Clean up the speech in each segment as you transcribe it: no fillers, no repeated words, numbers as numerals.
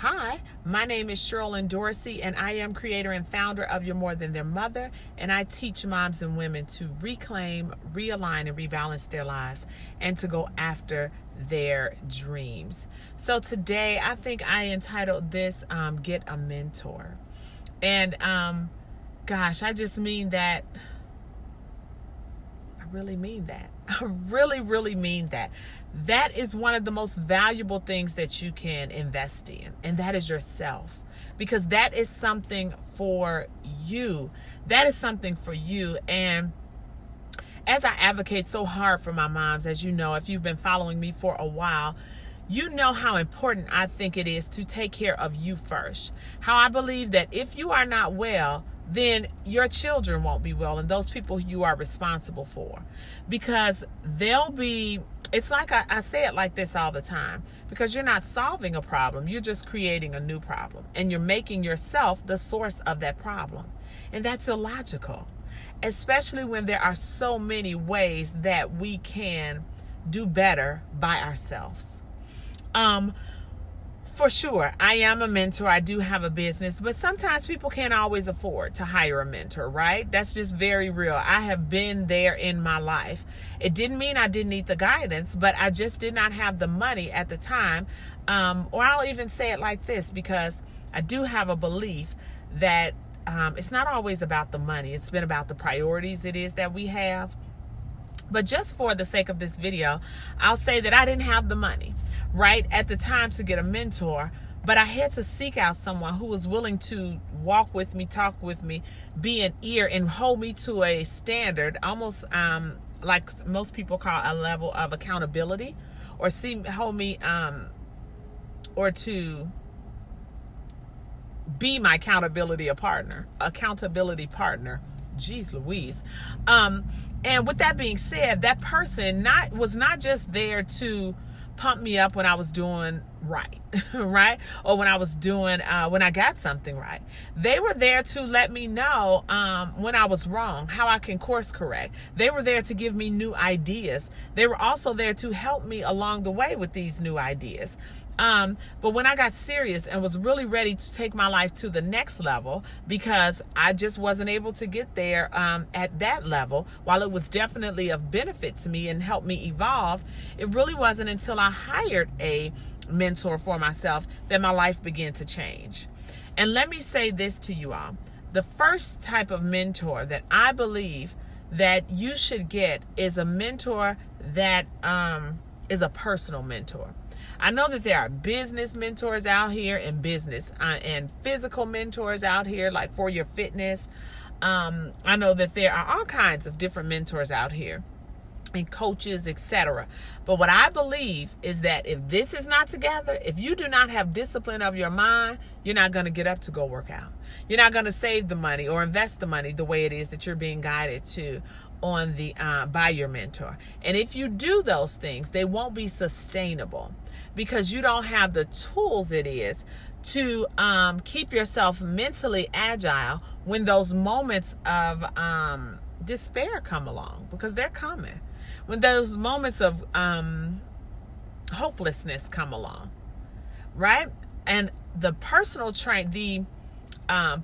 Hi, my name is Sherilyn Dorsey, and I am creator and founder of You're More Than Their Mother, and I teach moms and women to reclaim, realign, and rebalance their lives and to go after their dreams. So today, I think I entitled this, Get a Mentor. And gosh, I just mean that. I really mean that. I really mean that. That is one of the most valuable things that you can invest in, and that is yourself, because that is something for you. That is something for you. And as I advocate so hard for my moms, as you know, if you've been following me for a while, you know how important I think it is to take care of you first. How I believe that if you are not well, then your children won't be well, and those people you are responsible for, because it's like I say it like this all the time, because you're not solving a problem, you're just creating a new problem, and you're making yourself the source of that problem. And that's illogical, especially when there are so many ways that we can do better by ourselves. For sure, I am a mentor. I do have a business, but sometimes people can't always afford to hire a mentor, right? That's just very real. I have been there in my life. It didn't mean I didn't need the guidance, but I just did not have the money at the time. Or I'll even say it like this, because I do have a belief that it's not always about the money. It's been about the priorities it is that we have. But just for the sake of this video, I'll say that I didn't have the money right at the time to get a mentor, but I had to seek out someone who was willing to walk with me, talk with me, be an ear, and hold me to a standard, almost like most people call a level of accountability, or hold me or to be my accountability partner. Jeez Louise. And with that being said, that person was not just there to pump me up when I was doing right, right? Or when I was doing, when I got something right. They were there to let me know when I was wrong, how I can course correct. They were there to give me new ideas. They were also there to help me along the way with these new ideas. But when I got serious and was really ready to take my life to the next level, because I just wasn't able to get there at that level, while it was definitely of benefit to me and helped me evolve, it really wasn't until I hired a mentor for myself that my life began to change. And let me say this to you all. The first type of mentor that I believe that you should get is a mentor that is a personal mentor. I know that there are business mentors out here, and business and physical mentors out here, like for your fitness. I know that there are all kinds of different mentors out here, and coaches, etc. But what I believe is that if this is not together, if you do not have discipline of your mind, you're not going to get up to go work out. You're not going to save the money or invest the money the way it is that you're being guided to on the by your mentor. And if you do those things, they won't be sustainable, because you don't have the tools it is to keep yourself mentally agile when those moments of despair come along, because they're coming. When those moments of hopelessness come along, right? And the personal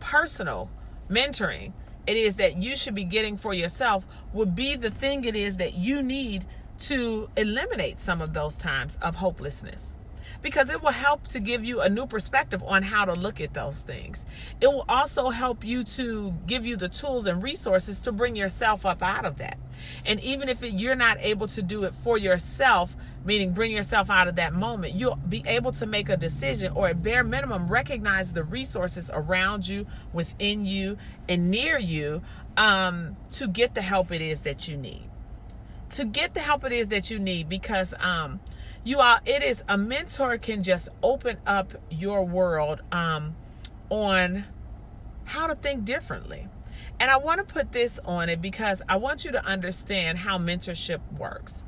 personal mentoring it is that you should be getting for yourself would be the thing it is that you need to eliminate some of those times of hopelessness, because it will help to give you a new perspective on how to look at those things. It will also help you to give you the tools and resources to bring yourself up out of that. And even if you're not able to do it for yourself, meaning bring yourself out of that moment, you'll be able to make a decision, or at bare minimum, recognize the resources around you, within you, and near you to get the help it is that you need. Because it is a mentor can just open up your world on how to think differently. And I want to put this on it because I want you to understand how mentorship works.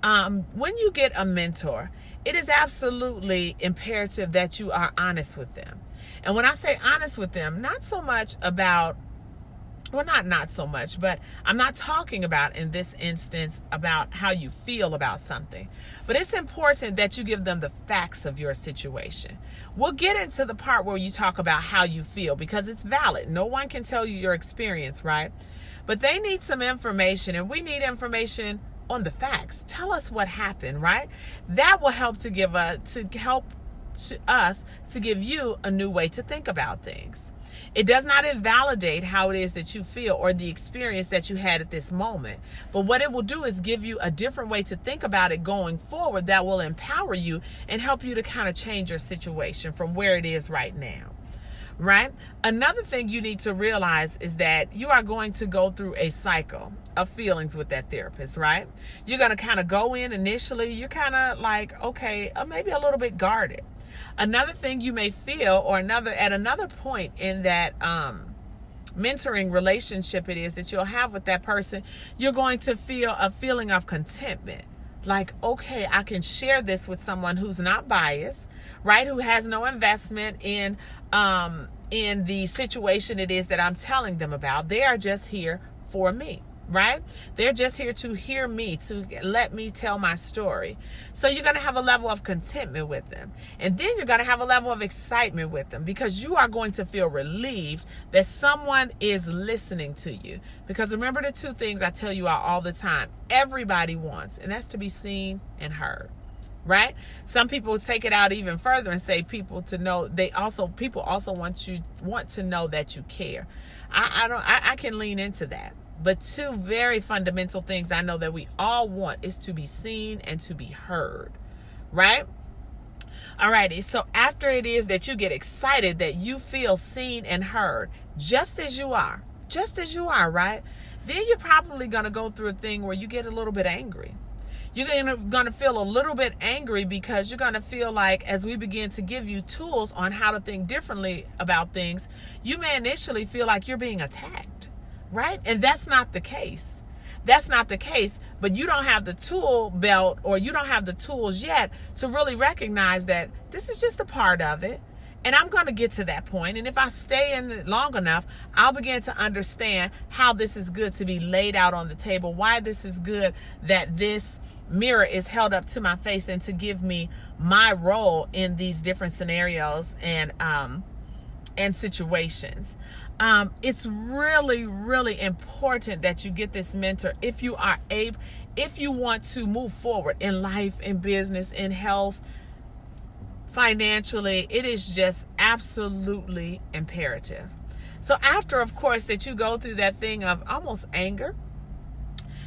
When you get a mentor, it is absolutely imperative that you are honest with them. And when I say honest with them, not so much about well, not so much, but I'm not talking about in this instance about how you feel about something. But it's important that you give them the facts of your situation. We'll get into the part where you talk about how you feel because it's valid. No one can tell you your experience, right? But they need some information, and we need information on the facts. Tell us what happened, right? That will help to give us to give you a new way to think about things. It does not invalidate how it is that you feel or the experience that you had at this moment. But what it will do is give you a different way to think about it going forward that will empower you and help you to kind of change your situation from where it is right now. Right? Another thing you need to realize is that you are going to go through a cycle of feelings with that therapist, right? You're going to kind of go in initially, you're kind of like, okay, maybe a little bit guarded. Another thing you may feel, or at another point in that mentoring relationship it is that you'll have with that person, you're going to feel a feeling of contentment. Like, okay, I can share this with someone who's not biased, right? Who has no investment in the situation it is that I'm telling them about. They are just here for me, right? They're just here to hear me, to let me tell my story. So you're going to have a level of contentment with them. And then you're going to have a level of excitement with them because you are going to feel relieved that someone is listening to you. Because remember the two things I tell you all the time, everybody wants, and that's to be seen and heard. Right? Some people take it out even further and say people also want to know that you care. I can lean into that. But two very fundamental things I know that we all want is to be seen and to be heard. Right? Alrighty, so after it is that you get excited that you feel seen and heard, just as you are, right? Then you're probably going to go through a thing where you get a little bit angry. You're going to feel a little bit angry because you're going to feel like as we begin to give you tools on how to think differently about things, you may initially feel like you're being attacked, right? And that's not the case. But you don't have the tool belt or you don't have the tools yet to really recognize that this is just a part of it. And I'm going to get to that point. And if I stay in it long enough, I'll begin to understand how this is good to be laid out on the table, why this is good that this mirror is held up to my face and to give me my role in these different scenarios and situations. It's really, really important that you get this mentor if you want to move forward in life, in business, in health, financially. It is just absolutely imperative. So after, of course, that you go through that thing of almost anger,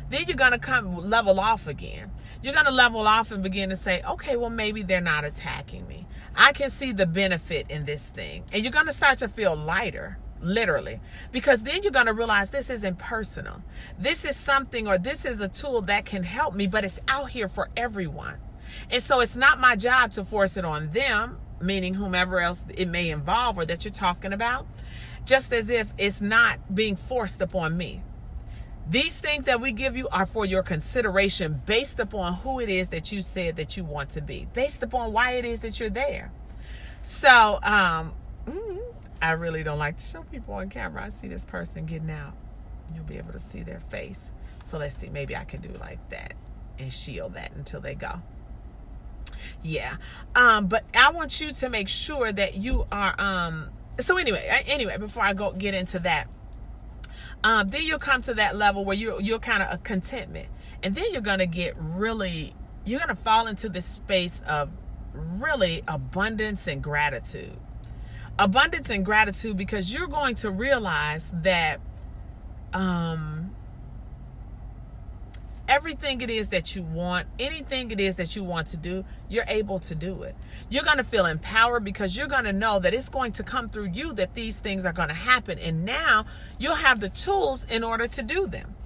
then you're going to level off again. You're going to level off and begin to say, okay, well, maybe they're not attacking me. I can see the benefit in this thing. And you're going to start to feel lighter, literally, because then you're going to realize this isn't personal. This is something, or this is a tool that can help me, but it's out here for everyone. And so it's not my job to force it on them, meaning whomever else it may involve or that you're talking about, just as if it's not being forced upon me. These things that we give you are for your consideration based upon who it is that you said that you want to be, based upon why it is that you're there. So, I really don't like to show people on camera. I see this person getting out. You'll be able to see their face. So let's see, maybe I can do like that and shield that until they go. Yeah. But I want you to make sure that you are, so anyway, before I get into that, then you'll come to that level where you're kind of a contentment. And then you're going to fall into this space of really abundance and gratitude. Abundance and gratitude because you're going to realize that everything it is that you want, anything it is that you want to do, you're able to do it. You're going to feel empowered because you're going to know that it's going to come through you that these things are going to happen. And now you'll have the tools in order to do them.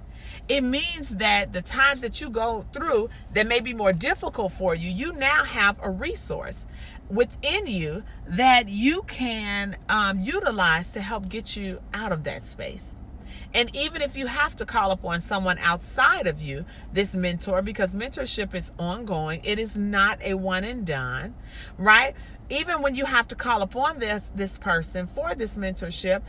It means that the times that you go through that may be more difficult for you, you now have a resource within you that you can utilize to help get you out of that space. And even if you have to call upon someone outside of you, this mentor, because mentorship is ongoing, it is not a one and done, right? Even when you have to call upon this person for this mentorship,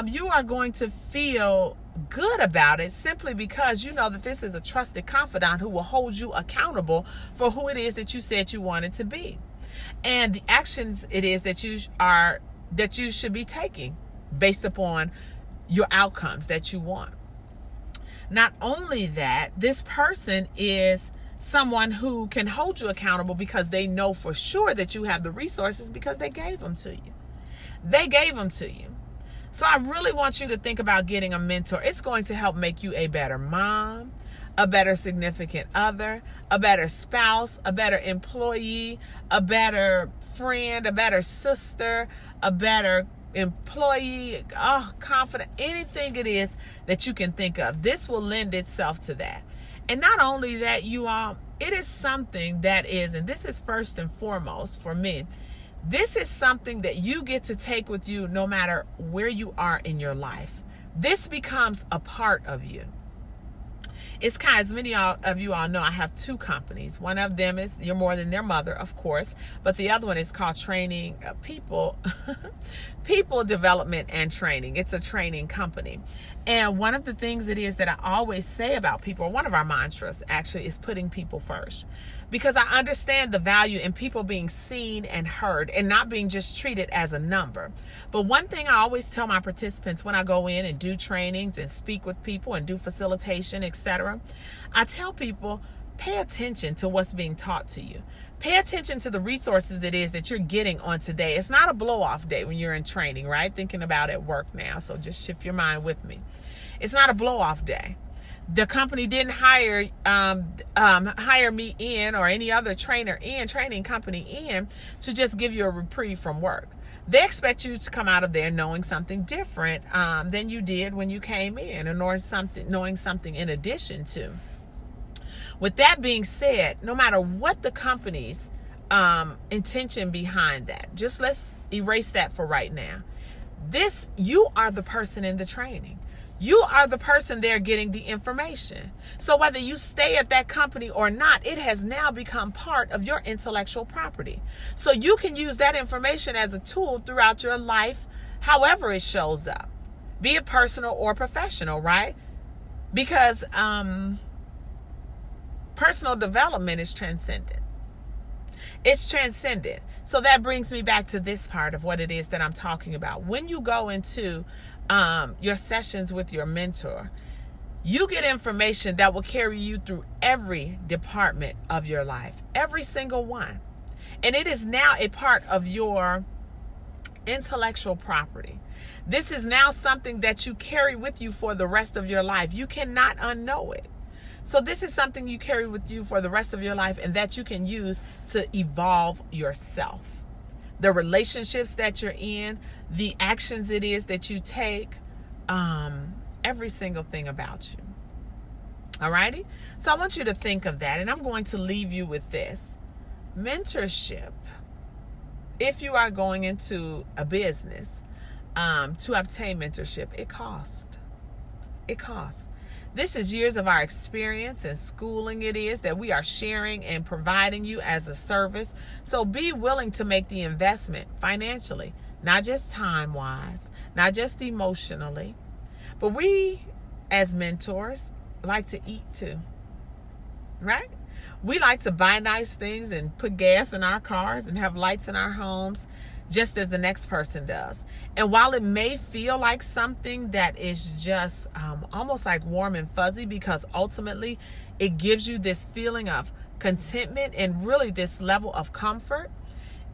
you are going to feel good about it simply because you know that this is a trusted confidant who will hold you accountable for who it is that you said you wanted to be, and the actions it is that you should be taking based upon your outcomes that you want. Not only that, this person is someone who can hold you accountable because they know for sure that you have the resources because they gave them to you. They gave them to you. So I really want you to think about getting a mentor. It's going to help make you a better mom, a better significant other, a better spouse, a better employee, a better friend, a better sister, a better employee, confident, anything it is that you can think of. This will lend itself to that. And not only that, you all, it is something that is, and this is first and foremost for me, this is something that you get to take with you no matter where you are in your life. This becomes a part of you. It's kind of, as many of you all know, I have two companies. One of them is You're More Than Their Mother, of course, but the other one is called Training People, People Development and Training. It's a training company. And one of the things it is that I always say about people, one of our mantras actually, is putting people first. Because I understand the value in people being seen and heard and not being just treated as a number. But one thing I always tell my participants when I go in and do trainings and speak with people and do facilitation, etc., I tell people, pay attention to what's being taught to you. Pay attention to the resources it is that you're getting on today. It's not a blow-off day when you're in training, right? Thinking about at work now. So just shift your mind with me. It's not a blow-off day. The company didn't hire me in, or any other training company in, to just give you a reprieve from work. They expect you to come out of there knowing something different than you did when you came in, and knowing something in addition to. With that being said, no matter what the company's intention behind that, just let's erase that for right now. You are the person in the training. You are the person there getting the information. So whether you stay at that company or not, it has now become part of your intellectual property. So you can use that information as a tool throughout your life, however it shows up, be it personal or professional, right? Because personal development is transcendent. It's transcendent. So that brings me back to this part of what it is that I'm talking about. When you go into your sessions with your mentor, you get information that will carry you through every department of your life, every single one. And it is now a part of your intellectual property. This is now something that you carry with you for the rest of your life. You cannot unknow it. So this is something you carry with you for the rest of your life, and that you can use to evolve yourself. The relationships that you're in, the actions it is that you take, every single thing about you. Alrighty? So I want you to think of that, and I'm going to leave you with this. Mentorship, if you are going into a business to obtain mentorship, it costs. It costs. This is years of our experience and schooling it is that we are sharing and providing you as a service. So be willing to make the investment financially, not just time-wise, not just emotionally. But we, as mentors, like to eat too, right? We like to buy nice things and put gas in our cars and have lights in our homes, just as the next person does. And while it may feel like something that is just almost like warm and fuzzy, because ultimately it gives you this feeling of contentment and really this level of comfort,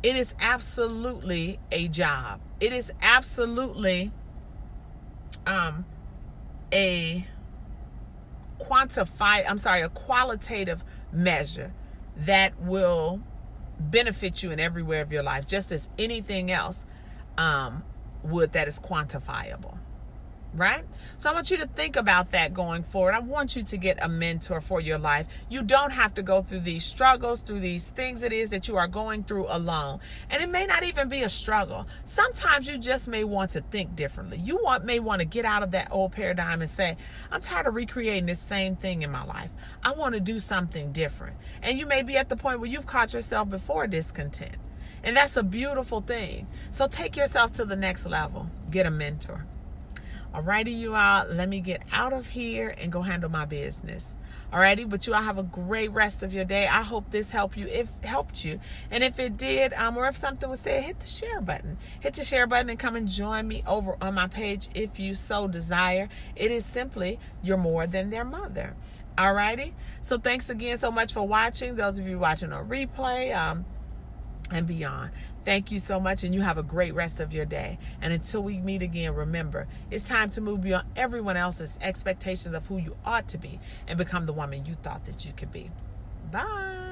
it is absolutely a job. It is absolutely a qualitative measure that will benefit you in every area of your life, just as anything else would that is quantifiable. right? So I want you to think about that going forward. I want you to get a mentor for your life. You don't have to go through these struggles, through these things it is that you are going through alone. And it may not even be a struggle. Sometimes you just may want to think differently. You may want to get out of that old paradigm and say, I'm tired of recreating this same thing in my life. I want to do something different. And you may be at the point where you've caught yourself before discontent. And that's a beautiful thing. So take yourself to the next level. Get a mentor. Alrighty, you all, let me get out of here and go handle my business. Alrighty, but you all have a great rest of your day. I hope this helped you. And if it did, or if something was said, hit the share button. Hit the share button and come and join me over on my page if you so desire. It is simply You're More Than Their Mother. Alrighty, so thanks again so much for watching. Those of you watching on replay, and beyond. Thank you so much, and you have a great rest of your day. And until we meet again, remember, it's time to move beyond everyone else's expectations of who you ought to be and become the woman you thought that you could be. Bye.